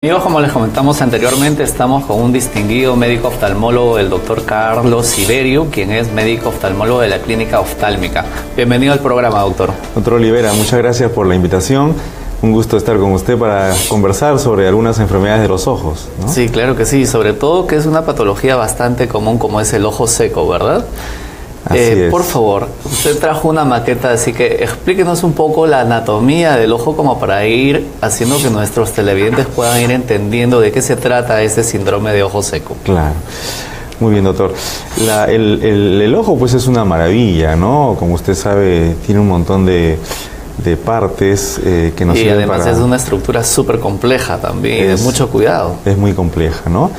Amigos, como les comentamos anteriormente, estamos con un distinguido médico oftalmólogo, el doctor Carlos Siverio, quien es médico oftalmólogo de la Clínica Oftálmica. Bienvenido al programa, doctor. Doctor Olivera, muchas gracias por la invitación. Un gusto estar con usted para conversar sobre algunas enfermedades de los ojos, ¿no? Sí, claro que sí, sobre todo que es una patología bastante común como es el ojo seco, ¿verdad? Así es. Por favor, usted trajo una maqueta, así que explíquenos un poco la anatomía del ojo como para ir haciendo que nuestros televidentes puedan ir entendiendo de qué se trata este síndrome de ojo seco. Claro. Muy bien, doctor. El ojo pues es una maravilla, ¿no? Como usted sabe, tiene un montón de partes que nos sirven además es una estructura súper compleja también, de mucho cuidado. Es muy compleja, ¿no?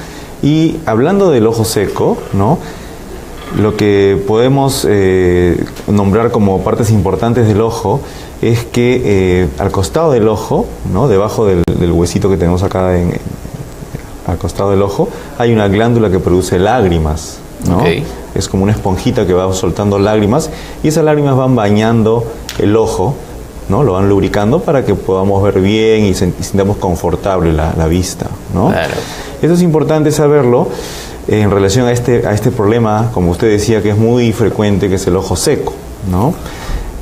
Y hablando del ojo seco, ¿no? Lo que podemos nombrar como partes importantes del ojo es que al costado del ojo, ¿no? Debajo del huesito que tenemos acá al costado del ojo, hay una glándula que produce lágrimas, ¿no? Okay. Es como una esponjita que va soltando lágrimas y esas lágrimas van bañando el ojo, ¿no? Lo van lubricando para que podamos ver bien y sintamos confortable la vista, ¿no? Claro. Eso es importante saberlo en relación a este problema, como usted decía, que es muy frecuente, que es el ojo seco, ¿no?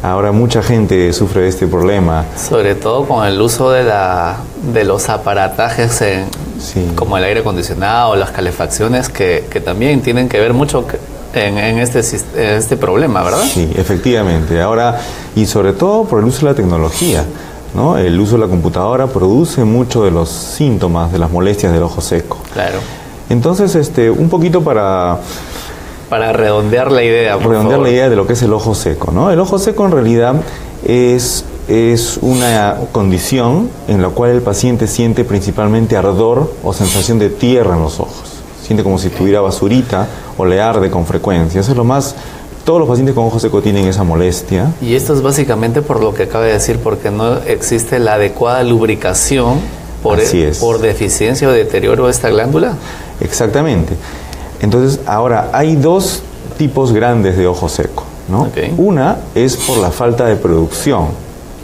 Ahora mucha gente sufre de este problema. Sobre todo con el uso de los aparatajes Sí. como el aire acondicionado, las calefacciones, que también tienen que ver mucho en este problema, ¿verdad? Sí, efectivamente. Ahora, y sobre todo por el uso de la tecnología, ¿no? El uso de la computadora produce mucho de los síntomas, de las molestias del ojo seco. Una Entonces, un poquito para redondear la idea, por redondear favor. la idea de lo que es el ojo seco, ¿no? El ojo seco en realidad es una condición en la cual el paciente siente principalmente ardor o sensación de tierra en los ojos. Siente como si tuviera basurita o le arde con frecuencia. Eso es lo más... Todos los pacientes con ojo seco tienen esa molestia. Y esto es básicamente por lo que acaba de decir, porque no existe la adecuada lubricación por deficiencia o deterioro de esta glándula. Exactamente. Entonces, ahora, hay dos tipos grandes de ojo seco, ¿no? Okay. Una es por la falta de producción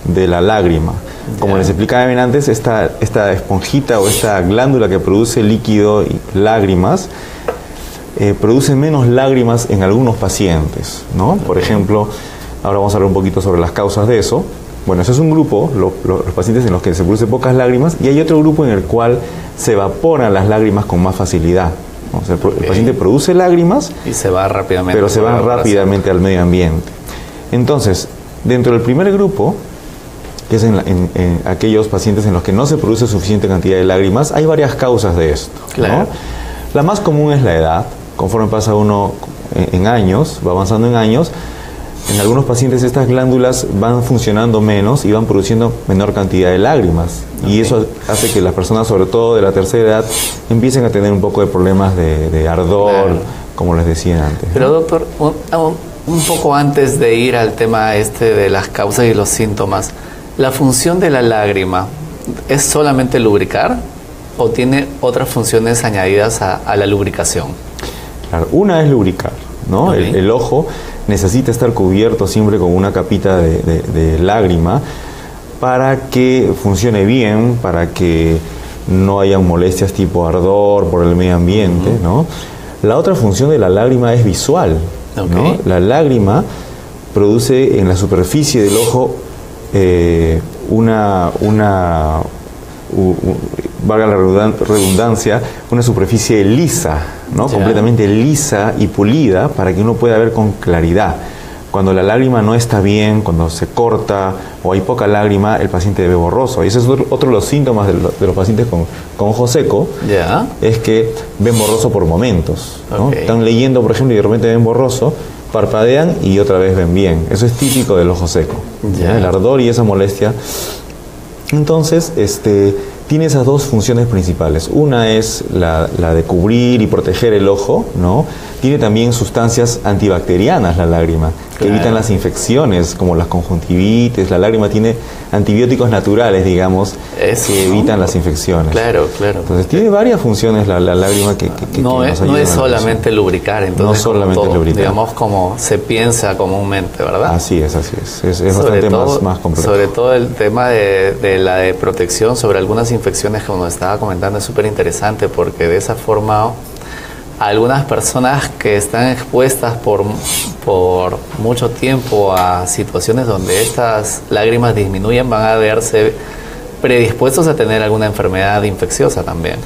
de la lágrima. Como les explicaba bien antes, esta esponjita o esta glándula que produce líquido y lágrimas, produce menos lágrimas en algunos pacientes, ¿no? Por ejemplo, ahora vamos a hablar un poquito sobre las causas de eso. Bueno, ese es un grupo, los pacientes en los que se producen pocas lágrimas, y hay otro grupo en el cual se evaporan las lágrimas con más facilidad. O sea, el paciente produce lágrimas y se va rápidamente. Pero se van rápidamente al medio ambiente. Entonces, dentro del primer grupo, que es en aquellos pacientes en los que no se produce suficiente cantidad de lágrimas, hay varias causas de esto, ¿no? Claro. La más común es la edad. Conforme pasa uno en años, va avanzando en años, en algunos pacientes estas glándulas van funcionando menos y van produciendo menor cantidad de lágrimas. Okay. Y eso hace que las personas, sobre todo de la tercera edad, empiecen a tener un poco de problemas de ardor, claro, como les decía antes. Pero doctor, un poco antes de ir al tema de las causas y los síntomas, ¿la función de la lágrima es solamente lubricar o tiene otras funciones añadidas a la lubricación? Claro, una es lubricar, ¿no? Okay. El ojo necesita estar cubierto siempre con una capita de lágrima para que funcione bien, para que no haya molestias tipo ardor por el medio ambiente, ¿no? La otra función de la lágrima es visual, ¿no? La lágrima produce en la superficie del ojo valga la redundancia, una superficie lisa, ¿no? Completamente lisa y pulida para que uno pueda ver con claridad. Cuando la lágrima no está bien, cuando se corta o hay poca lágrima, el paciente ve borroso. Y ese es otro de los síntomas de los pacientes con ojo seco, es que ven borroso por momentos, ¿no? Okay. Están leyendo, por ejemplo, y de repente ven borroso, parpadean y otra vez ven bien. Eso es típico del ojo seco, el ardor y esa molestia. Entonces, tiene esas dos funciones principales. Una es la de cubrir y proteger el ojo, ¿no? Tiene también sustancias antibacterianas la lágrima, que evitan las infecciones como las conjuntivitis. La lágrima tiene antibióticos naturales, digamos, que evitan las infecciones. Claro, claro. Entonces tiene varias funciones la lágrima que no es solamente lubricar, entonces no solamente lubricar, digamos como se piensa comúnmente, ¿verdad? Así es, es bastante más complejo. Sobre todo el tema de la de protección sobre algunas infecciones que uno estaba comentando es súper interesante, porque de esa forma algunas personas que están expuestas por mucho tiempo a situaciones donde estas lágrimas disminuyen van a verse predispuestos a tener alguna enfermedad infecciosa también.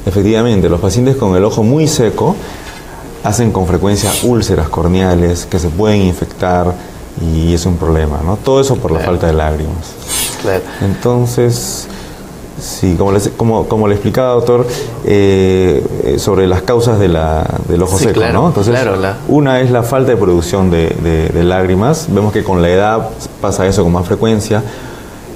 Efectivamente, los pacientes con el ojo muy seco hacen con frecuencia úlceras corneales que se pueden infectar y es un problema, ¿no? Todo eso por la falta de lágrimas. Claro. Entonces, sí, como le explicaba, doctor, sobre las causas del ojo seco, claro, ¿no? Entonces, una es la falta de producción de lágrimas. Vemos que con la edad pasa eso con más frecuencia.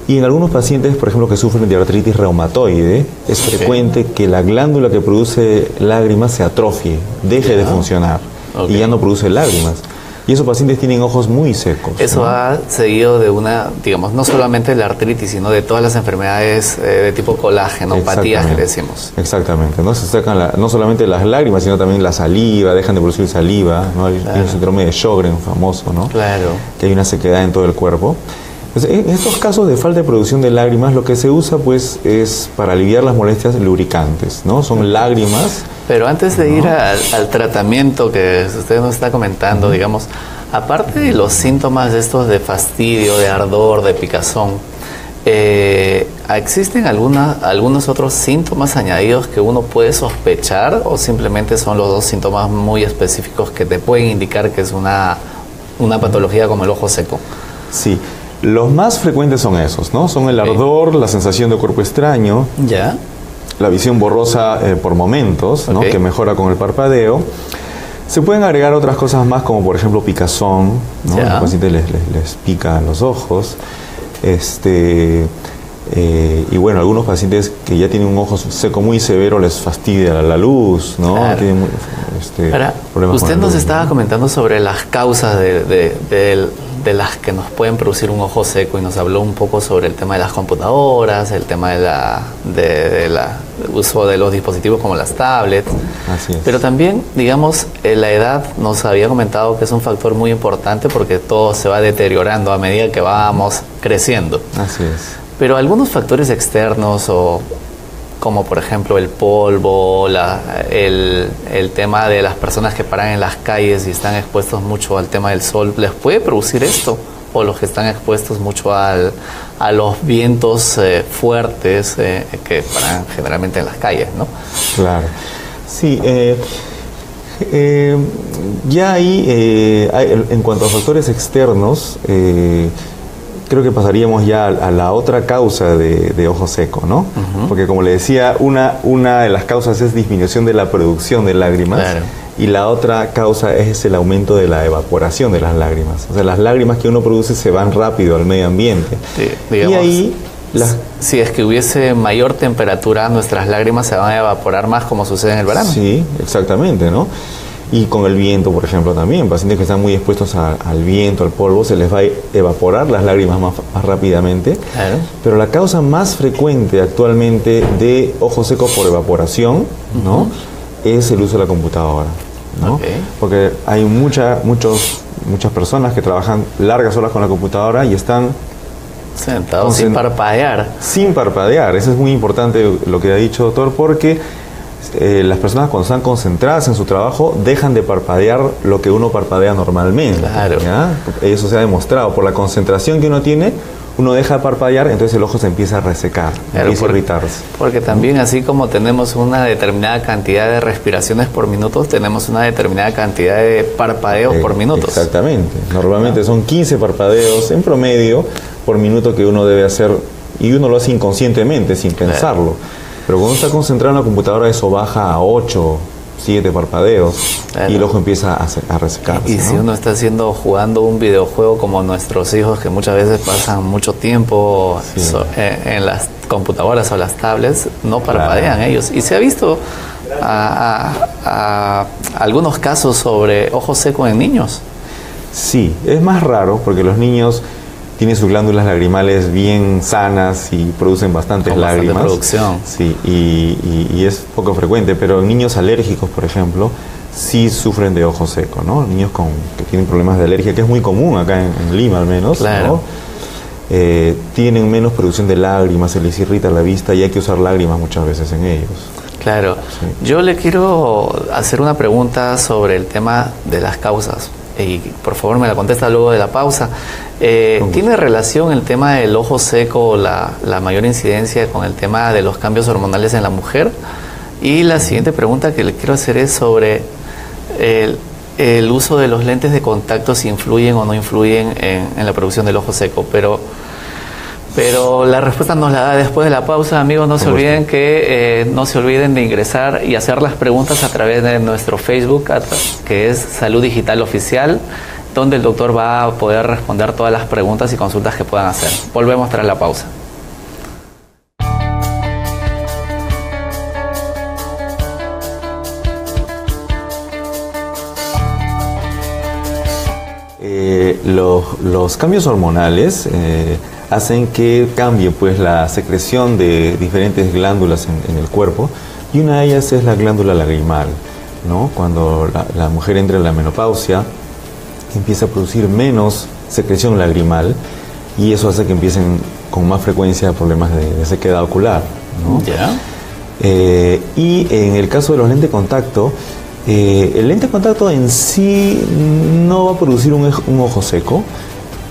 Y en algunos pacientes, por ejemplo, que sufren de artritis reumatoide, es frecuente que la glándula que produce lágrimas se atrofie, deje de funcionar y ya no produce lágrimas. Y esos pacientes tienen ojos muy secos. Eso ha seguido de una, digamos, no solamente de la artritis, sino de todas las enfermedades de tipo colágenopatías que decimos. Exactamente, ¿no? Se sacan no solamente las lágrimas, sino también la saliva, dejan de producir saliva, ¿no? Hay un síndrome de Sjögren famoso, ¿no? Claro. Que hay una sequedad en todo el cuerpo. Entonces, en estos casos de falta de producción de lágrimas, lo que se usa, pues, es para aliviar las molestias lubricantes, ¿no? Son lágrimas. Pero antes de ir al tratamiento que usted nos está comentando, digamos, aparte de los síntomas estos de fastidio, de ardor, de picazón, ¿existen algunos otros síntomas añadidos que uno puede sospechar o simplemente son los dos síntomas muy específicos que te pueden indicar que es una patología como el ojo seco? Sí. Los más frecuentes son esos, ¿no? Son el ardor, la sensación de cuerpo extraño, la visión borrosa por momentos, ¿no? Que mejora con el parpadeo. Se pueden agregar otras cosas más, como por ejemplo picazón, ¿no? A los pacientes les pica los ojos. Y bueno, algunos pacientes que ya tienen un ojo seco muy severo les fastidia la luz, ¿no? Claro. Tienen, problemas. Usted nos estaba comentando sobre las causas de las que nos pueden producir un ojo seco y nos habló un poco sobre el tema de las computadoras, el tema del uso de los dispositivos como las tablets. Así es. Pero también, digamos, la edad nos había comentado que es un factor muy importante porque todo se va deteriorando a medida que vamos creciendo. Así es. Pero algunos factores externos como por ejemplo el polvo, el tema de las personas que paran en las calles y están expuestos mucho al tema del sol, ¿les puede producir esto? O los que están expuestos mucho a los vientos fuertes que paran generalmente en las calles, ¿no? Claro. Sí, ya ahí, en cuanto a factores externos, creo que pasaríamos ya a la otra causa de ojo seco, ¿no? Porque como le decía, una de las causas es disminución de la producción de lágrimas. Claro. Y la otra causa es el aumento de la evaporación de las lágrimas. O sea, las lágrimas que uno produce se van rápido al medio ambiente. Sí, digamos, y ahí si es que hubiese mayor temperatura, nuestras lágrimas se van a evaporar más, como sucede en el verano. Sí, exactamente, ¿no? Y con el viento, por ejemplo, también. Pacientes que están muy expuestos al viento, al polvo, se les va a evaporar las lágrimas más rápidamente. Claro. Pero la causa más frecuente actualmente de ojo seco por evaporación, ¿no? Es el uso de la computadora, ¿no? Porque hay muchas personas que trabajan largas horas con la computadora y están sentados sin parpadear. Sin parpadear. Eso es muy importante lo que ha dicho, doctor, porque las personas cuando están concentradas en su trabajo dejan de parpadear lo que uno parpadea normalmente. Claro. ¿Ya? Eso se ha demostrado. Por la concentración que uno tiene, uno deja de parpadear, entonces el ojo se empieza a resecar, empieza a irritarse. Porque también así como tenemos una determinada cantidad de respiraciones por minuto, tenemos una determinada cantidad de parpadeos por minuto. Exactamente. Normalmente son 15 parpadeos en promedio por minuto que uno debe hacer, y uno lo hace inconscientemente, sin pensarlo. Pero cuando uno está concentrado en la computadora, eso baja a 8, 7 parpadeos y el ojo empieza a resecarse. Y si uno está jugando un videojuego como nuestros hijos, que muchas veces pasan mucho tiempo en las computadoras o las tablets, no parpadean ellos. Y se ha visto algunos casos sobre ojo seco en niños. Sí, es más raro porque los niños tiene sus glándulas lagrimales bien sanas y producen bastantes lágrimas. Bastante producción. Sí, y es poco frecuente, pero en niños alérgicos, por ejemplo, sí sufren de ojo seco, ¿no? Niños que tienen problemas de alergia, que es muy común acá en Lima al menos, claro, ¿no? Tienen menos producción de lágrimas, se les irrita la vista y hay que usar lágrimas muchas veces en ellos. Claro. Sí. Yo le quiero hacer una pregunta sobre el tema de las causas y por favor me la contesta luego de la pausa. ¿Tiene relación el tema del ojo seco, la mayor incidencia con el tema de los cambios hormonales en la mujer? Y la siguiente pregunta que le quiero hacer es sobre el uso de los lentes de contacto, si influyen o no influyen en la producción del ojo seco. Pero la respuesta nos la da después de la pausa. Amigos, no se olviden de ingresar y hacer las preguntas a través de nuestro Facebook, que es Salud Digital Oficial, donde el doctor va a poder responder todas las preguntas y consultas que puedan hacer. Volvemos tras la pausa. Los cambios hormonales hacen que cambie pues la secreción de diferentes glándulas en el cuerpo, y una de ellas es la glándula lagrimal, ¿no? Cuando la mujer entra en la menopausia, empieza a producir menos secreción lagrimal y eso hace que empiecen con más frecuencia problemas de sequedad ocular, ¿no? Yeah. Y en el caso de los lentes de contacto, el lente de contacto en sí no va a producir un ojo seco,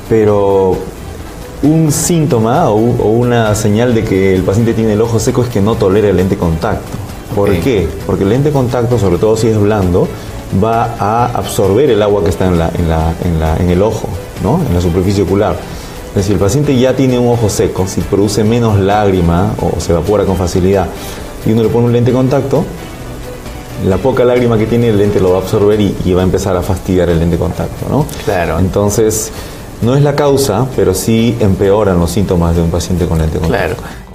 pero un síntoma o una señal de que el paciente tiene el ojo seco es que no tolera el lente de contacto. ¿Por qué? Porque el lente de contacto, sobre todo si es blando, va a absorber el agua que está en el ojo, ¿no? En la superficie ocular. Entonces, si el paciente ya tiene un ojo seco, si produce menos lágrima o se evapora con facilidad y uno le pone un lente de contacto, la poca lágrima que tiene el lente lo va a absorber y va a empezar a fastidiar el lente de contacto, ¿no? Claro. Entonces, no es la causa, pero sí empeoran los síntomas de un paciente con lente de contacto. Claro.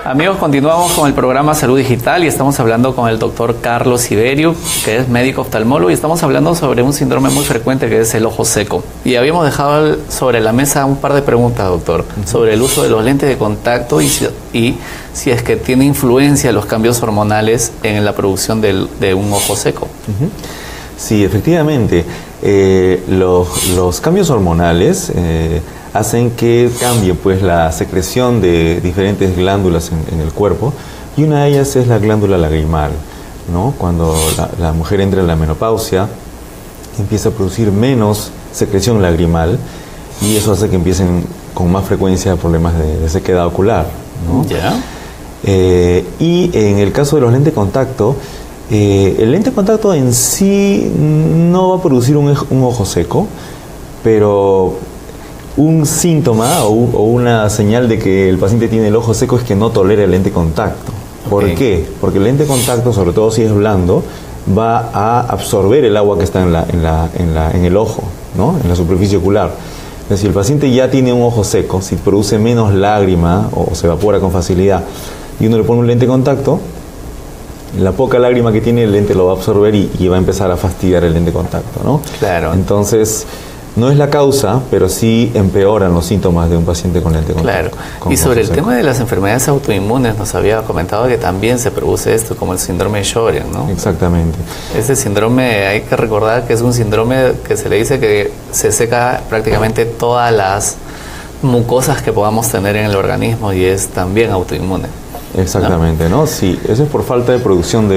Amigos, continuamos con el programa Salud Digital y estamos hablando con el doctor Carlos Siverio, que es médico oftalmólogo, y estamos hablando sobre un síndrome muy frecuente que es el ojo seco. Y habíamos dejado sobre la mesa un par de preguntas, doctor, sobre el uso de los lentes de contacto y si es que tiene influencia los cambios hormonales en la producción de un ojo seco. Sí, efectivamente. Los cambios hormonales hacen que cambie pues la secreción de diferentes glándulas en el cuerpo, y una de ellas es la glándula lagrimal, ¿no? Cuando la mujer entra en la menopausia, empieza a producir menos secreción lagrimal y eso hace que empiecen con más frecuencia problemas de sequedad ocular, ¿no? Yeah. Y en el caso de los lentes de contacto, el lente de contacto en sí no va a producir un ojo seco, pero un síntoma o una señal de que el paciente tiene el ojo seco es que no tolera el lente de contacto. ¿Por qué? Porque el lente de contacto, sobre todo si es blando, va a absorber el agua que está en el ojo, ¿no? En la superficie ocular. Entonces, si el paciente ya tiene un ojo seco, si produce menos lágrima o se evapora con facilidad y uno le pone un lente de contacto, la poca lágrima que tiene el lente lo va a absorber y va a empezar a fastidiar el lente de contacto, ¿no? Claro. Entonces, no es la causa, pero sí empeoran los síntomas de un paciente con lente de contacto. Claro. Y sobre el tema de las enfermedades autoinmunes, nos había comentado que también se produce esto, como el síndrome de Sjögren, ¿no? Exactamente. Este síndrome, hay que recordar que es un síndrome que se le dice que se seca prácticamente todas las mucosas que podamos tener en el organismo y es también autoinmune. Exactamente, ¿no? Sí, eso es por falta de producción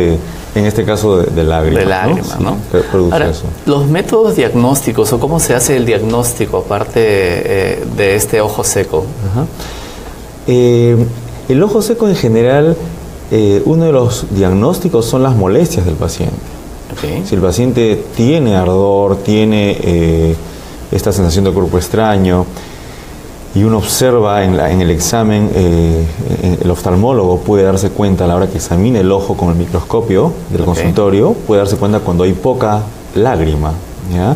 en este caso, de lágrimas. De lágrimas, ¿no? Sí, produce ahora, eso. Los métodos diagnósticos o cómo se hace el diagnóstico aparte de este ojo seco. Ajá. El ojo seco en general Uno de los diagnósticos son las molestias del paciente. Okay. Si el paciente tiene ardor, tiene esta sensación de cuerpo extraño, y uno observa en el examen, el oftalmólogo puede darse cuenta a la hora que examine el ojo con el microscopio del consultorio, puede darse cuenta cuando hay poca lágrima, ¿ya?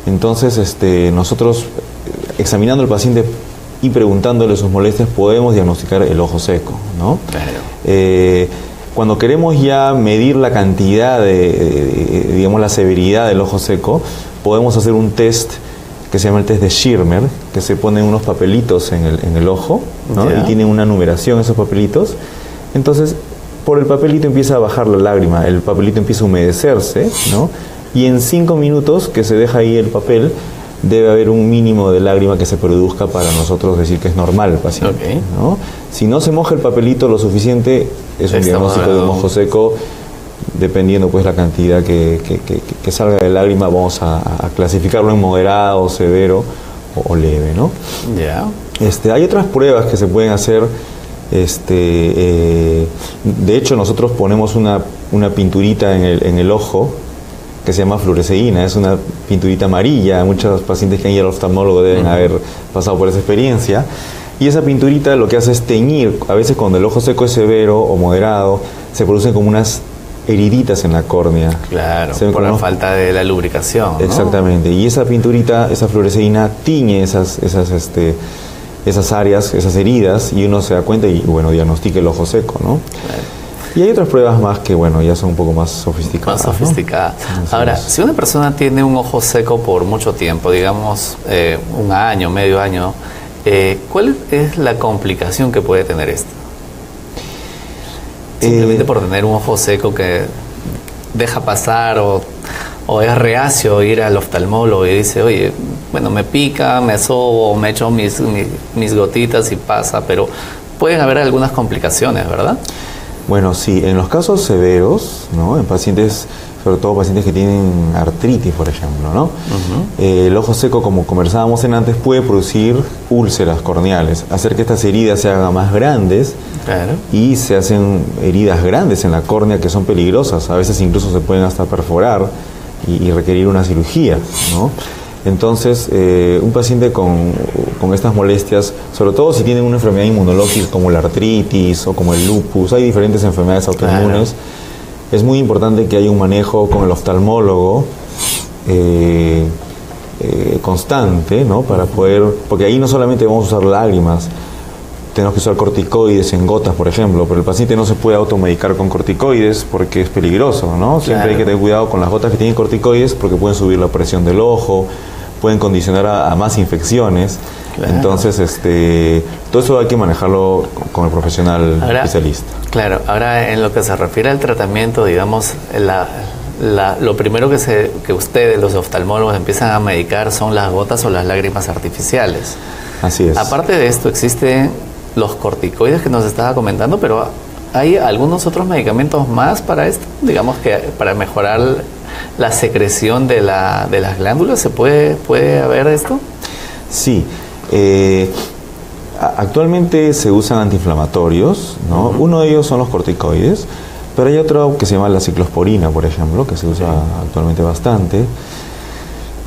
Entonces, nosotros examinando al paciente y preguntándole sus molestias podemos diagnosticar el ojo seco, ¿no? Claro. Cuando queremos ya medir la cantidad digamos, la severidad del ojo seco, podemos hacer un test que se llama el test de Schirmer, que se ponen unos papelitos en el ojo, ¿no? Y tienen una numeración esos papelitos. Entonces, por el papelito empieza a bajar la lágrima, el papelito empieza a humedecerse, ¿no? Y en 5 minutos que se deja ahí el papel, debe haber un mínimo de lágrima que se produzca para nosotros decir que es normal el paciente, ¿no? Si no se moja el papelito lo suficiente, es un diagnóstico de un ojo seco. Dependiendo pues la cantidad que salga de lágrima, vamos a clasificarlo en moderado, severo o leve, ¿no? Hay otras pruebas que se pueden hacer. De hecho, nosotros ponemos una pinturita en el ojo que se llama fluoresceína, es una pinturita amarilla. Muchos pacientes que han ido al oftalmólogo deben haber pasado por esa experiencia. Y esa pinturita lo que hace es teñir. A veces cuando el ojo seco es severo o moderado, se producen como unas heriditas en la córnea. Claro, por la falta de la lubricación, ¿no? Exactamente. Y esa pinturita, esa fluoresceína, tiñe esas áreas, esas heridas, y uno se da cuenta y, bueno, diagnostica el ojo seco, ¿no? Claro. Y hay otras pruebas más que, bueno, ya son un poco más sofisticadas. Más sofisticadas. ¿No? Ahora, si una persona tiene un ojo seco por mucho tiempo, digamos un año, medio año, ¿cuál es la complicación que puede tener esto? Simplemente por tener un ojo seco que deja pasar o es reacio ir al oftalmólogo y dice, oye, bueno, me pica, me sobo, me echo mis gotitas y pasa, pero pueden haber algunas complicaciones, ¿verdad? Bueno, sí, en los casos severos, ¿no? En pacientes, sobre todo pacientes que tienen artritis, por ejemplo, ¿no? El ojo seco, como conversábamos antes, puede producir úlceras corneales, hacer que estas heridas se hagan más grandes. Claro. Y se hacen heridas grandes en la córnea que son peligrosas, a veces incluso se pueden hasta perforar y requerir una cirugía, ¿no? Entonces, un paciente con estas molestias, sobre todo si tiene una enfermedad inmunológica como la artritis o como el lupus, hay diferentes enfermedades autoinmunes, es muy importante que haya un manejo con el oftalmólogo constante, ¿no? Para poder, porque ahí no solamente vamos a usar lágrimas, tenemos que usar corticoides en gotas, por ejemplo, pero el paciente no se puede automedicar con corticoides porque es peligroso, ¿no? Siempre hay que tener cuidado con las gotas que tienen corticoides porque pueden subir la presión del ojo, pueden condicionar a más infecciones. Claro. Entonces, todo eso hay que manejarlo con el profesional especialista. Claro, ahora en lo que se refiere al tratamiento, digamos, lo primero que ustedes, los oftalmólogos, empiezan a medicar son las gotas o las lágrimas artificiales. Así es. Aparte de esto, existen los corticoides que nos estaba comentando, pero ¿hay algunos otros medicamentos más para esto? Digamos que para mejorar la secreción de las glándulas, ¿se puede haber esto? Sí. Actualmente se usan antiinflamatorios, ¿no? Uno de ellos son los corticoides, pero hay otro que se llama la ciclosporina, por ejemplo, que se usa actualmente bastante.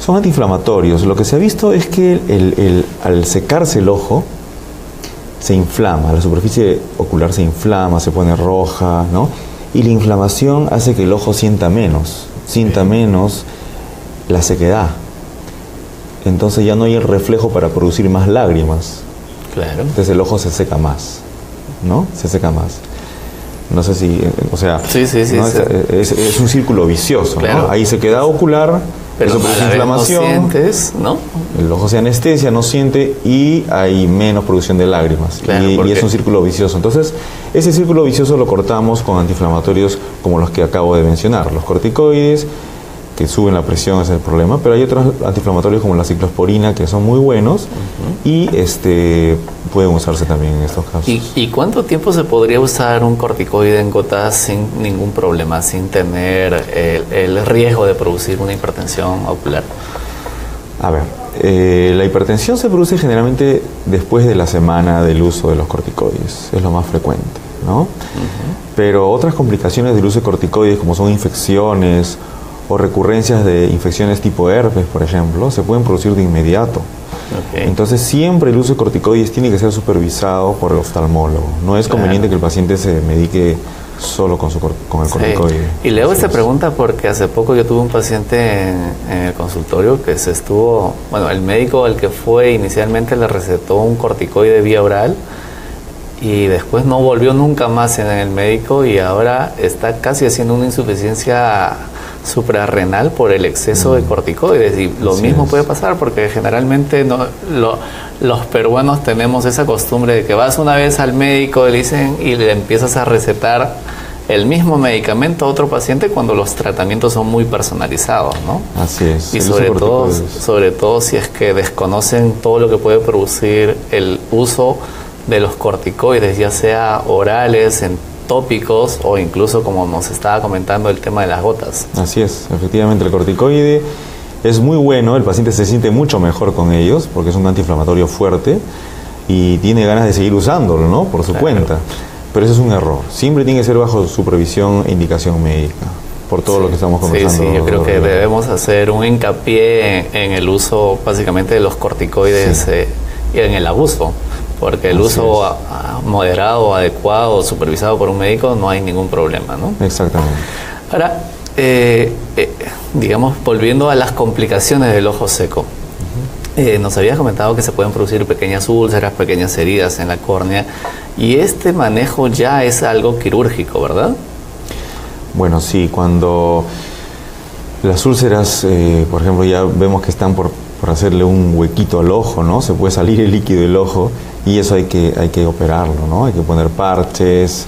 Son antiinflamatorios. Lo que se ha visto es que al secarse el ojo, se inflama, la superficie ocular se inflama, se pone roja, ¿no? Y la inflamación hace que el ojo sienta menos la sequedad. Entonces ya no hay el reflejo para producir más lágrimas. Claro. Entonces el ojo se seca más, ¿no? Se seca más. No sé si, o sea, sí, ¿no? Es un círculo vicioso, claro. ¿No? Hay sequedad ocular, pero eso produce inflamación, no sientes, ¿no? El ojo se anestesia, no siente y hay menos producción de lágrimas. Claro, y es un círculo vicioso. Entonces, ese círculo vicioso lo cortamos con antiinflamatorios como los que acabo de mencionar, los corticoides, que suben la presión, ese es el problema, pero hay otros antiinflamatorios como la ciclosporina que son muy buenos y pueden usarse también en estos casos. ¿Y cuánto tiempo se podría usar un corticoide en gotas sin ningún problema, sin tener el riesgo de producir una hipertensión ocular? A ver, la hipertensión se produce generalmente después de la semana del uso de los corticoides, es lo más frecuente, ¿no? Pero otras complicaciones del uso de corticoides, como son infecciones o recurrencias de infecciones tipo herpes, por ejemplo, se pueden producir de inmediato. Entonces siempre el uso de corticoides tiene que ser supervisado por el oftalmólogo. No es conveniente que el paciente se medique solo con el corticoide. Y le hago esta pregunta porque hace poco yo tuve un paciente en el consultorio que el médico al que fue inicialmente le recetó un corticoide vía oral y después no volvió nunca más en el médico y ahora está casi haciendo una insuficiencia suprarrenal por el exceso de corticoides, y lo mismo puede pasar porque generalmente los peruanos tenemos esa costumbre de que vas una vez al médico y le empiezas a recetar el mismo medicamento a otro paciente cuando los tratamientos son muy personalizados, ¿no? Así es. Y sobre todo si es que desconocen todo lo que puede producir el uso de los corticoides, ya sea orales, en tópicos o incluso, como nos estaba comentando, el tema de las gotas. Así es, efectivamente el corticoide es muy bueno, el paciente se siente mucho mejor con ellos porque es un antiinflamatorio fuerte y tiene ganas de seguir usándolo, ¿no? Por su cuenta. Pero eso es un error. Siempre tiene que ser bajo supervisión e indicación médica, por todo lo que estamos conversando. Sí, yo creo que debemos hacer un hincapié en el uso básicamente de los corticoides y en el abuso. Porque el uso moderado, adecuado, supervisado por un médico, no hay ningún problema, ¿no? Exactamente. Ahora, digamos, volviendo a las complicaciones del ojo seco. Nos habías comentado que se pueden producir pequeñas úlceras, pequeñas heridas en la córnea, y este manejo ya es algo quirúrgico, ¿verdad? Bueno, sí, cuando las úlceras, por ejemplo, ya vemos que están por hacerle un huequito al ojo, ¿no? Se puede salir el líquido del ojo y eso hay que operarlo, ¿no? Hay que poner parches,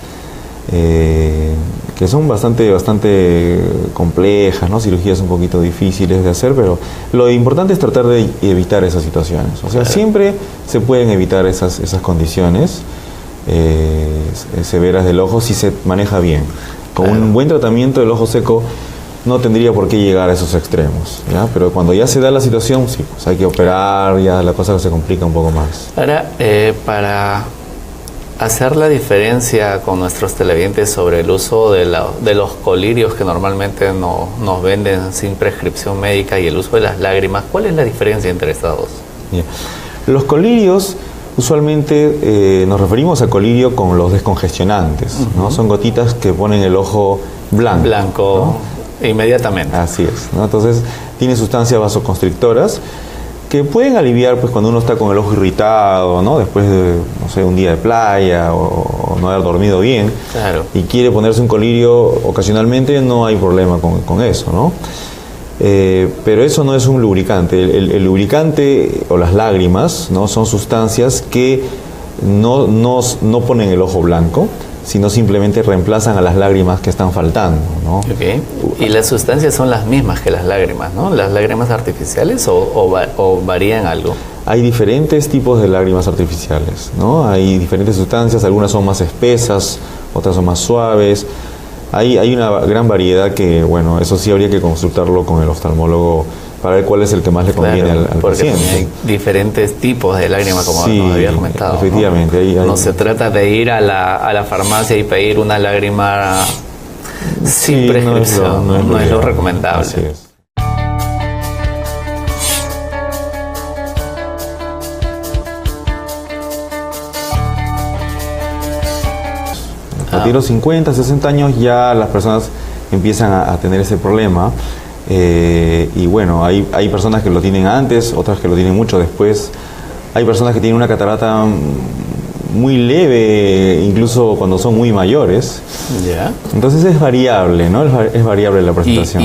que son bastante complejas, ¿no? Cirugías un poquito difíciles de hacer, pero lo importante es tratar de evitar esas situaciones. O sea, siempre se pueden evitar esas condiciones severas del ojo si se maneja bien. Con un buen tratamiento del ojo seco no tendría por qué llegar a esos extremos, ¿ya? Pero cuando ya se da la situación, sí, pues hay que operar, ya la cosa se complica un poco más. Ahora, para hacer la diferencia con nuestros televidentes sobre el uso de los colirios que normalmente nos venden sin prescripción médica y el uso de las lágrimas, ¿cuál es la diferencia entre estas dos? Yeah. Los colirios, usualmente nos referimos a colirio con los descongestionantes, ¿no? Son gotitas que ponen el ojo blanco, ¿no? Inmediatamente. Así es, ¿no? Entonces tiene sustancias vasoconstrictoras que pueden aliviar pues cuando uno está con el ojo irritado, ¿no? Después de, no sé, un día de playa o no haber dormido bien, y quiere ponerse un colirio ocasionalmente, no hay problema con eso, ¿no? Pero eso no es un lubricante. El lubricante o las lágrimas, ¿no? Son sustancias que no ponen el ojo blanco, sino simplemente reemplazan a las lágrimas que están faltando, ¿no? Y las sustancias son las mismas que las lágrimas, ¿no? ¿Las lágrimas artificiales o varían algo? Hay diferentes tipos de lágrimas artificiales, ¿no? Hay diferentes sustancias, algunas son más espesas, otras son más suaves. Hay una gran variedad que, bueno, eso sí habría que consultarlo con el oftalmólogo para ver cuál es el que más le conviene al paciente. Hay diferentes tipos de lágrimas, como nos había comentado. Efectivamente. ¿no? No se trata de ir a la farmacia y pedir una lágrima sin prescripción, no es lo recomendable. Así es. A partir de los 50, 60 años ya las personas empiezan a tener ese problema. Y bueno, hay personas que lo tienen antes, otras que lo tienen mucho después. Hay personas que tienen una catarata muy leve, incluso cuando son muy mayores. Entonces es variable, ¿no? Es variable la presentación.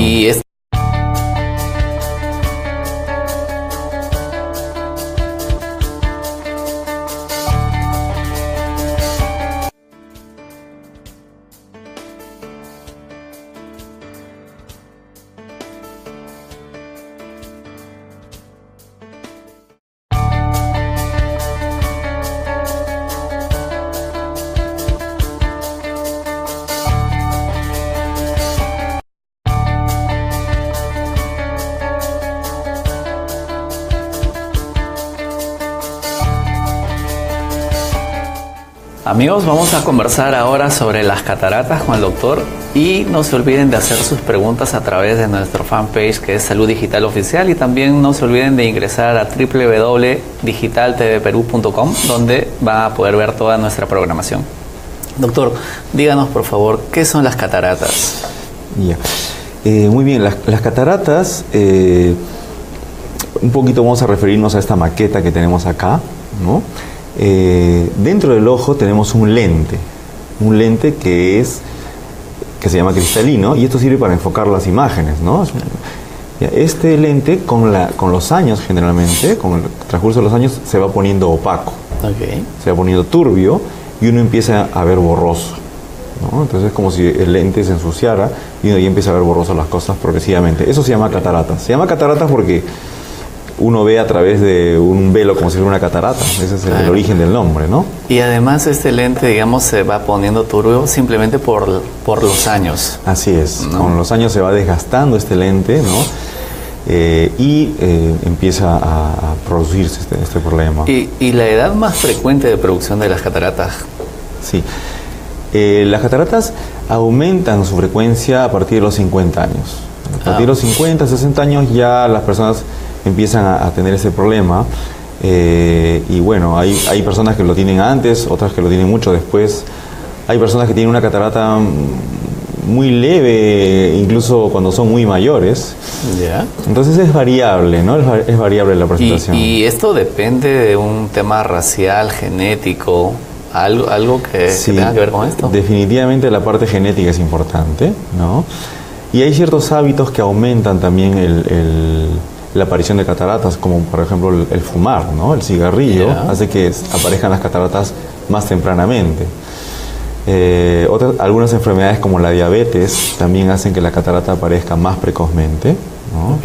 Amigos, vamos a conversar ahora sobre las cataratas con el doctor y no se olviden de hacer sus preguntas a través de nuestro fanpage que es Salud Digital Oficial y también no se olviden de ingresar a www.digitaltvperú.com donde van a poder ver toda nuestra programación. Doctor, díganos por favor, ¿qué son las cataratas? Ya. Muy bien, las cataratas, un poquito vamos a referirnos a esta maqueta que tenemos acá, ¿no? Dentro del ojo tenemos un lente que se llama cristalino y esto sirve para enfocar las imágenes, ¿no? Este lente con los años generalmente, con el transcurso de los años se va poniendo opaco, se va poniendo turbio y uno empieza a ver borroso, ¿no? Entonces es como si el lente se ensuciara y uno ya empieza a ver borroso las cosas progresivamente. Eso se llama cataratas. Se llama cataratas porque uno ve a través de un velo como si fuera una catarata. Ese es el origen del nombre, ¿no? Y además este lente, digamos, se va poniendo turbio simplemente por los años. Así es. ¿No? Con los años se va desgastando este lente, ¿no? Empieza a producirse este problema. ¿Y la edad más frecuente de producción de las cataratas? Sí. Las cataratas aumentan su frecuencia a partir de los 50 años. A partir de los 50, 60 años ya las personas empiezan a tener ese problema y bueno, hay personas que lo tienen antes, otras que lo tienen mucho después. Hay personas que tienen una catarata muy leve, incluso cuando son muy mayores. Yeah. Entonces es variable, ¿no? Es variable la presentación. ¿Y esto depende de un tema racial, genético, algo que tenga que ver con esto? Definitivamente la parte genética es importante, ¿no? Y hay ciertos hábitos que aumentan también la aparición de cataratas, como por ejemplo el fumar, ¿no? El cigarrillo hace que aparezcan las cataratas más tempranamente. Algunas enfermedades como la diabetes también hacen que la catarata aparezca más precozmente, ¿no?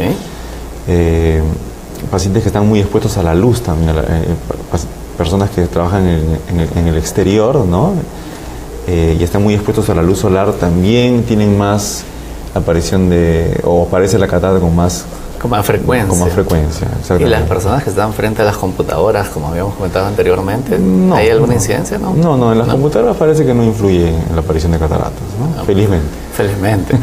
Pacientes que están muy expuestos a la luz también, personas que trabajan en el exterior, ¿no? Y están muy expuestos a la luz solar también tienen más aparición o aparece la catarata con más frecuencia. Con más frecuencia, exactamente. ¿Y las personas que están frente a las computadoras, como habíamos comentado anteriormente, hay alguna incidencia, no? No, en las computadoras parece que no influye en la aparición de cataratas, ¿no? Felizmente. Felizmente,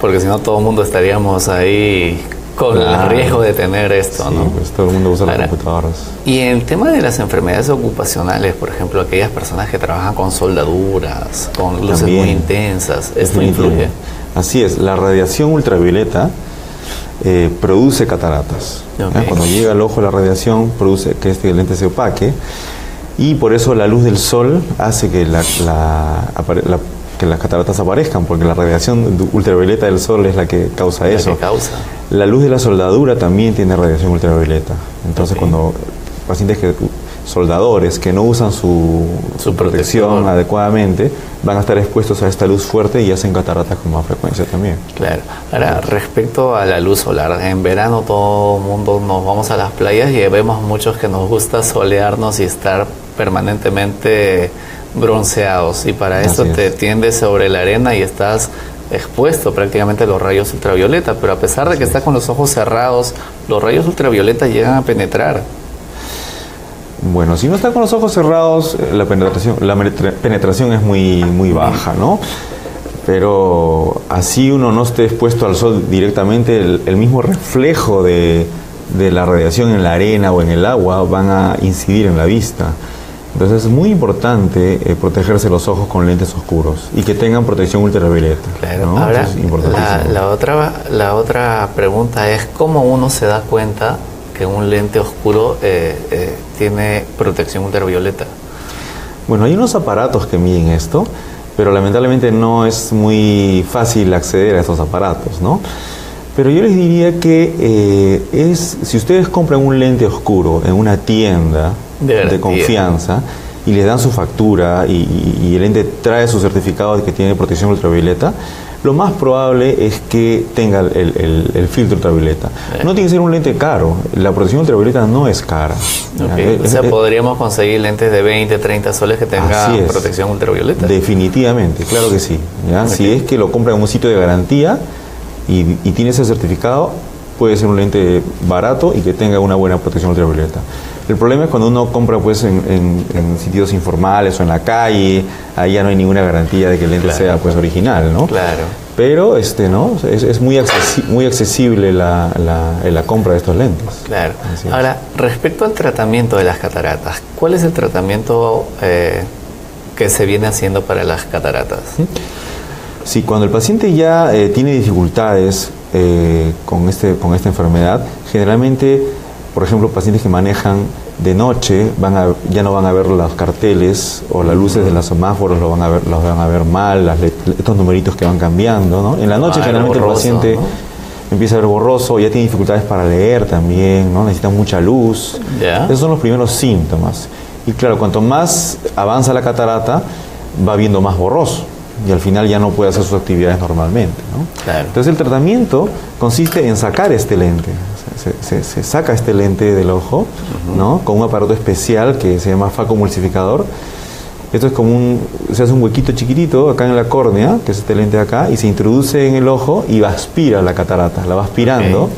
porque si no todo el mundo estaríamos ahí con el riesgo de tener esto, sí, ¿no? Pues todo el mundo usa las computadoras. Y en el tema de las enfermedades ocupacionales, por ejemplo, aquellas personas que trabajan con soldaduras, con luces muy intensas, ¿esto influye? Así es, la radiación ultravioleta produce cataratas. Cuando llega al ojo la radiación produce que este lente se opaque y por eso la luz del sol hace que que las cataratas aparezcan, porque la radiación ultravioleta del sol es la que causa eso. La luz de la soldadura también tiene radiación ultravioleta. Entonces cuando pacientes soldadores que no usan su protección adecuadamente van a estar expuestos a esta luz fuerte y hacen cataratas con más frecuencia también. Claro. Ahora, respecto a la luz solar, en verano todo el mundo nos vamos a las playas y vemos muchos que nos gusta solearnos y estar permanentemente bronceados, y para eso te tiendes sobre la arena y estás expuesto prácticamente a los rayos ultravioleta, pero a pesar de que estás con los ojos cerrados, los rayos ultravioleta llegan a penetrar. Bueno, si no está con los ojos cerrados, la penetración es muy baja, ¿no? Pero así uno no esté expuesto al sol directamente, el mismo reflejo de la radiación en la arena o en el agua van a incidir en la vista. Entonces es muy importante protegerse los ojos con lentes oscuros y que tengan protección ultravioleta. Claro. ¿No? Ahora, la otra pregunta es ¿cómo uno se da cuenta que un lente oscuro tiene protección ultravioleta? Bueno, hay unos aparatos que miden esto, pero lamentablemente no es muy fácil acceder a estos aparatos, ¿no? Pero yo les diría que si ustedes compran un lente oscuro en una tienda de confianza y les dan su factura y el lente trae su certificado de que tiene protección ultravioleta, lo más probable es que tenga el filtro ultravioleta. No tiene que ser un lente caro, la protección ultravioleta no es cara. O sea, podríamos conseguir lentes de 20, 30 soles que tengan protección ultravioleta. Definitivamente, claro que sí. Si es que lo compra en un sitio de garantía y tiene ese certificado, puede ser un lente barato y que tenga una buena protección ultravioleta. El problema es cuando uno compra pues en sitios informales o en la calle, ahí ya no hay ninguna garantía de que el lente sea pues original, ¿no? Claro. Pero ¿no? es muy accesible la compra de estos lentes. Claro. Ahora, respecto al tratamiento de las cataratas, ¿cuál es el tratamiento que se viene haciendo para las cataratas? Sí, cuando el paciente ya tiene dificultades con esta enfermedad, generalmente, por ejemplo, pacientes que manejan de noche ya no van a ver los carteles o las luces de los semáforos, los van a ver mal, estos numeritos que van cambiando, ¿no? En la noche generalmente borroso, el paciente, ¿no?, empieza a ver borroso, ya tiene dificultades para leer también, ¿no? Necesita mucha luz. Esos son los primeros síntomas. Y claro, cuanto más avanza la catarata, va viendo más borroso y al final ya no puede hacer sus actividades normalmente, ¿no? Claro. Entonces el tratamiento consiste en sacar este lente. Se saca este lente del ojo, ¿no?, con un aparato especial que se llama facomulsificador. Esto es como se hace un huequito chiquitito acá en la córnea, que es este lente de acá, y se introduce en el ojo y aspira la catarata, la va aspirando.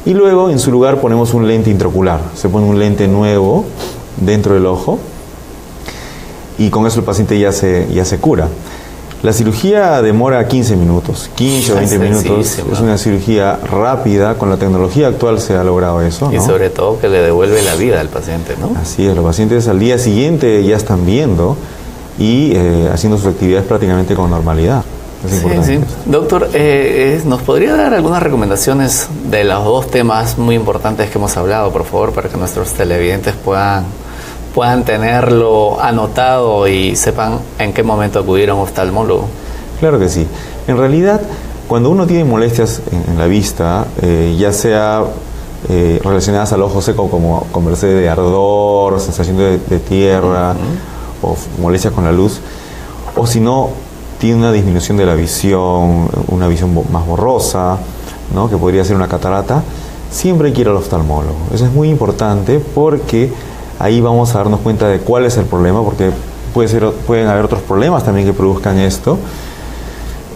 Y luego en su lugar ponemos un lente intraocular. Se pone un lente nuevo dentro del ojo y con eso el paciente ya se cura. La cirugía demora 15 minutos, 15 o 20 minutos. Es una cirugía rápida, con la tecnología actual se ha logrado eso, ¿no? Y sobre todo que le devuelve la vida al paciente, ¿no? Así es, los pacientes al día siguiente ya están viendo y haciendo sus actividades prácticamente con normalidad. Es importante. Sí. Doctor, ¿nos podría dar algunas recomendaciones de los dos temas muy importantes que hemos hablado, por favor, para que nuestros televidentes puedan tenerlo anotado y sepan en qué momento acudir a un oftalmólogo? Claro que sí. En realidad, cuando uno tiene molestias en la vista, ya sea relacionadas al ojo seco, como con merced de ardor, sensación de tierra, o molestias con la luz, o si no, tiene una disminución de la visión, una visión más borrosa, ¿no?, que podría ser una catarata, siempre hay que ir al oftalmólogo. Eso es muy importante porque ahí vamos a darnos cuenta de cuál es el problema, porque pueden haber otros problemas también que produzcan esto.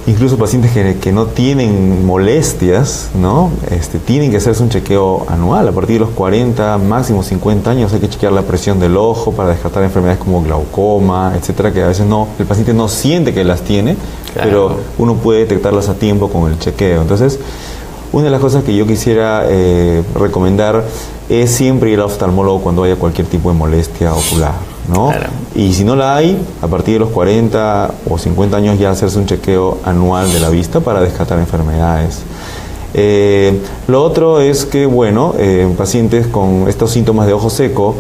Incluso pacientes que no tienen molestias, ¿no?, tienen que hacerse un chequeo anual. A partir de los 40, máximo 50 años, hay que chequear la presión del ojo para descartar enfermedades como glaucoma, etcétera, que a veces el paciente no siente que las tiene, claro, pero uno puede detectarlas a tiempo con el chequeo. Entonces, una de las cosas que yo quisiera recomendar es siempre ir al oftalmólogo cuando haya cualquier tipo de molestia ocular, ¿no? Claro. Y si no la hay, a partir de los 40 o 50 años ya hacerse un chequeo anual de la vista para descartar enfermedades. Lo otro es que, bueno, pacientes con estos síntomas de ojo seco,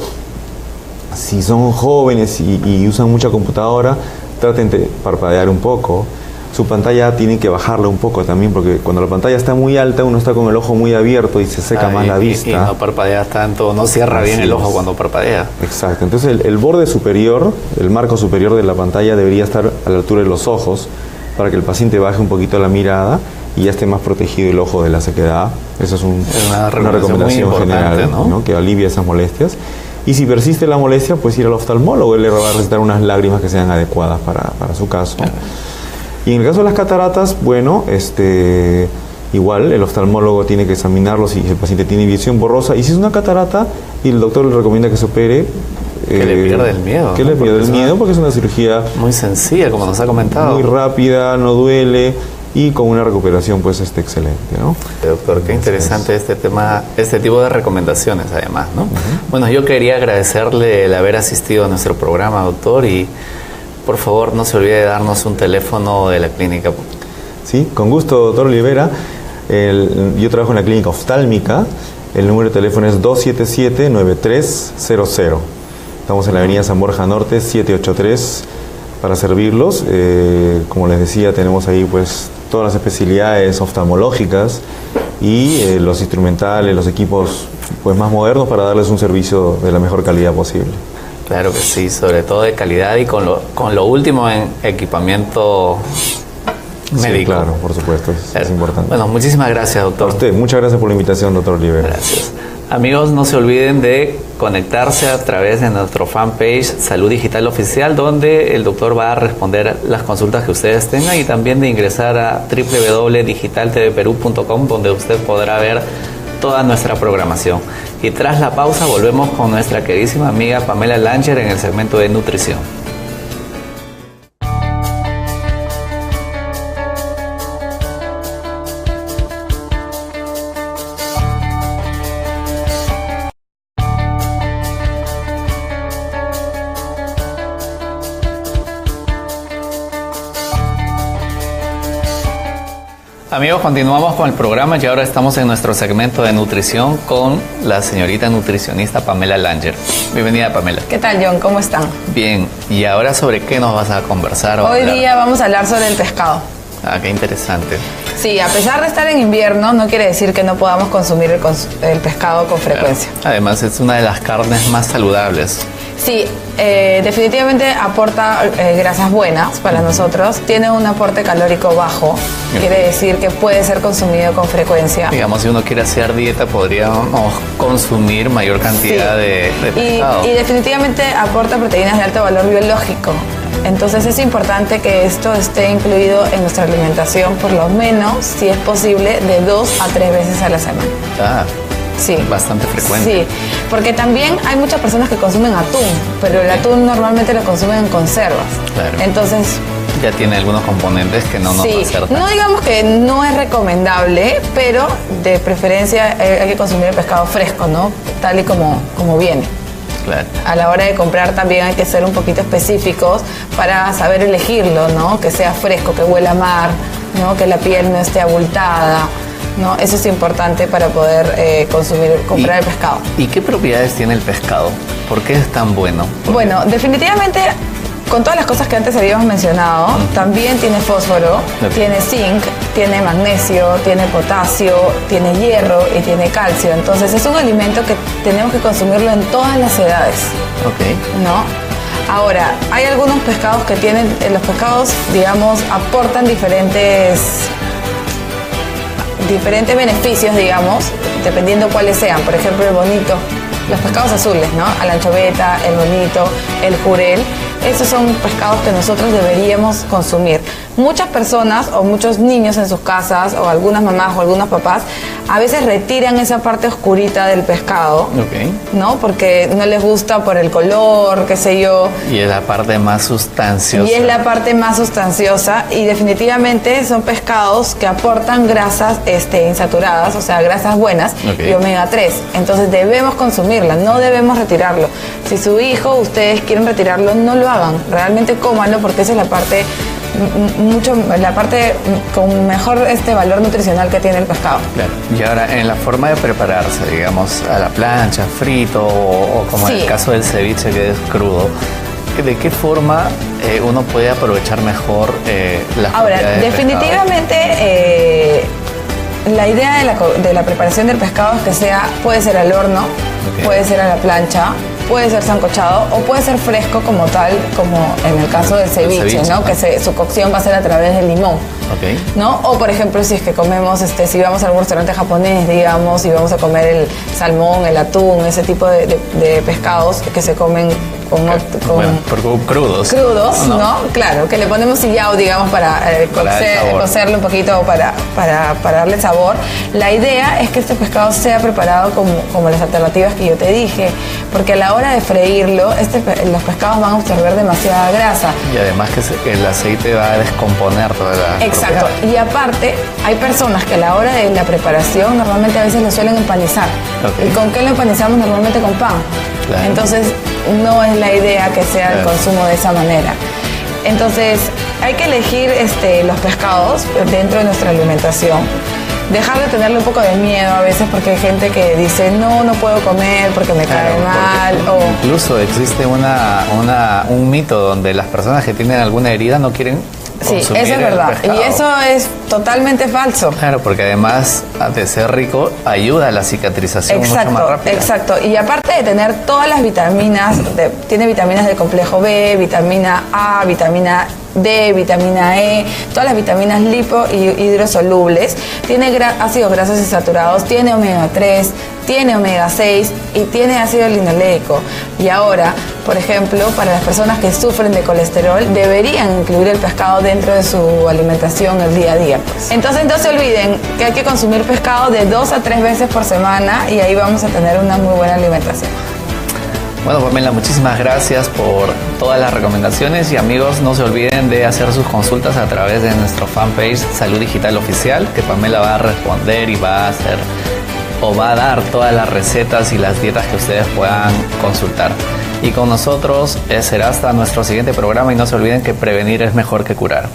si son jóvenes y usan mucha computadora, traten de parpadear un poco. Su pantalla tienen que bajarla un poco también, porque cuando la pantalla está muy alta, uno está con el ojo muy abierto y se seca más la vista. Y no parpadeas tanto, no cierra bien el ojo cuando parpadea. Exacto. Entonces el borde superior, el marco superior de la pantalla debería estar a la altura de los ojos para que el paciente baje un poquito la mirada y ya esté más protegido el ojo de la sequedad. Esa es una recomendación general, ¿no?, que alivia esas molestias. Y si persiste la molestia, pues ir al oftalmólogo. Él le va a recetar unas lágrimas que sean adecuadas para su caso. Claro. Y en el caso de las cataratas, bueno, igual el oftalmólogo tiene que examinarlo si el paciente tiene visión borrosa. Y si es una catarata, y el doctor le recomienda que se opere, que le pierda el miedo. Que le pierda el miedo, porque es una cirugía muy sencilla, como nos ha comentado. Muy rápida, no duele y con una recuperación pues excelente, ¿no? Doctor, qué interesante este tema, este tipo de recomendaciones además, ¿no? Bueno, yo quería agradecerle el haber asistido a nuestro programa, doctor, y por favor, no se olvide de darnos un teléfono de la clínica. Sí, con gusto, doctor Olivera. Yo trabajo en la clínica oftálmica. El número de teléfono es 277-9300. Estamos en la avenida San Borja Norte, 783, para servirlos. Como les decía, tenemos ahí pues todas las especialidades oftalmológicas y los instrumentales, los equipos pues más modernos para darles un servicio de la mejor calidad posible. Claro que sí, sobre todo de calidad y con lo último en equipamiento médico. Sí, claro, por supuesto, es importante. Bueno, muchísimas gracias, doctor. A usted, muchas gracias por la invitación, doctor Olivera. Gracias. Amigos, no se olviden de conectarse a través de nuestro fanpage Salud Digital Oficial, donde el doctor va a responder las consultas que ustedes tengan, y también de ingresar a www.digitaltvperú.com, donde usted podrá ver toda nuestra programación. Y tras la pausa volvemos con nuestra queridísima amiga Pamela Langer en el segmento de nutrición. Amigos, continuamos con el programa y ahora estamos en nuestro segmento de nutrición con la señorita nutricionista Pamela Langer. Bienvenida, Pamela. ¿Qué tal, John? ¿Cómo están? Bien, y ahora ¿sobre qué nos vas a conversar? Hoy día vamos a hablar sobre el pescado. Ah, qué interesante. Sí, a pesar de estar en invierno, no quiere decir que no podamos consumir el pescado con frecuencia. Claro. Además, es una de las carnes más saludables. Sí, definitivamente aporta grasas buenas para nosotros. Tiene un aporte calórico bajo. Quiere decir que puede ser consumido con frecuencia. Digamos, si uno quiere hacer dieta, podríamos consumir mayor cantidad de pescado. Y definitivamente aporta proteínas de alto valor biológico. Entonces es importante que esto esté incluido en nuestra alimentación, por lo menos, si es posible, de 2 a 3 veces a la semana. Ah. Sí. Bastante frecuente. Sí, porque también hay muchas personas que consumen atún, pero el atún normalmente lo consumen en conservas. Claro. Entonces... ya tiene algunos componentes que no nos acertan. No digamos que no es recomendable, pero de preferencia hay que consumir el pescado fresco, ¿no? Tal y como viene. Claro. A la hora de comprar también hay que ser un poquito específicos para saber elegirlo, ¿no? Que sea fresco, que huela a mar, ¿no? Que la piel no esté abultada, ¿no? Eso es importante para poder comprar el pescado. ¿Y qué propiedades tiene el pescado? ¿Por qué es tan bueno? Bueno, definitivamente, con todas las cosas que antes habíamos mencionado, también tiene fósforo, tiene zinc, tiene magnesio, tiene potasio, tiene hierro y tiene calcio. Entonces es un alimento que tenemos que consumirlo en todas las edades. Ok. ¿No? Ahora, hay algunos pescados que tienen, los pescados, digamos, aportan diferentes beneficios, digamos, dependiendo cuáles sean. Por ejemplo, el bonito, los pescados azules, ¿no? La anchoveta, el bonito, el jurel. Esos son pescados que nosotros deberíamos consumir. Muchas personas o muchos niños en sus casas, o algunas mamás o algunos papás, a veces retiran esa parte oscurita del pescado, ¿no? Porque no les gusta por el color, qué sé yo. Y es la parte más sustanciosa. Y es la parte más sustanciosa, y definitivamente son pescados que aportan grasas insaturadas, o sea, grasas buenas, y omega 3. Entonces debemos consumirla, no debemos retirarlo. Si su hijo, ustedes quieren retirarlo, no lo hagan. Realmente cómanlo, porque esa es la parte con mejor valor nutricional que tiene el pescado. Claro. Y ahora, en la forma de prepararse, digamos, a la plancha, frito, o como en el caso del ceviche, que es crudo, ¿de qué forma uno puede aprovechar mejor las propiedades del definitivamente la idea de la preparación del pescado es que puede ser al horno, puede ser a la plancha, puede ser sancochado o puede ser fresco como tal, como en el caso del ceviche, ¿no? Que su cocción va a ser a través del limón, ¿no? O por ejemplo, si es que comemos, si vamos a algún restaurante japonés, digamos, y vamos a comer el salmón, el atún, ese tipo de pescados que se comen crudos. Crudos, ¿no? Claro, que le ponemos sillao, digamos, para cocerlo un poquito, para darle sabor. La idea es que este pescado sea preparado como las alternativas que yo te dije, porque a la hora de freírlo, los pescados van a absorber demasiada grasa. Y además que el aceite va a descomponer toda la... Exacto. propiedad. Y aparte, hay personas que a la hora de la preparación normalmente a veces lo suelen empanizar. ¿Y con qué lo empanizamos? Normalmente con pan. Claro. Entonces, no es la idea que sea el consumo de esa manera. Entonces, hay que elegir los pescados dentro de nuestra alimentación. Dejar de tenerle un poco de miedo a veces, porque hay gente que dice, no puedo comer porque me cae mal. Incluso existe un mito donde las personas que tienen alguna herida no quieren consumir. Sí, eso es verdad. Y eso es totalmente falso. Claro, porque además de ser rico, ayuda a la cicatrización mucho más rápida. Exacto. Y aparte de tener todas las vitaminas, tiene vitaminas del complejo B, vitamina A, vitamina D, vitamina E, todas las vitaminas lipo y hidrosolubles, tiene ácidos grasos insaturados, tiene omega 3, tiene omega 6 y tiene ácido linoleico. Y ahora, por ejemplo, para las personas que sufren de colesterol, deberían incluir el pescado dentro de su alimentación el día a día, pues. Entonces no se olviden que hay que consumir pescado de 2 a 3 veces por semana y ahí vamos a tener una muy buena alimentación. Bueno, Pamela, muchísimas gracias por todas las recomendaciones y amigos, no se olviden de hacer sus consultas a través de nuestro fanpage Salud Digital Oficial, que Pamela va a responder y va a dar todas las recetas y las dietas que ustedes puedan consultar. Y con nosotros será hasta nuestro siguiente programa y no se olviden que prevenir es mejor que curar.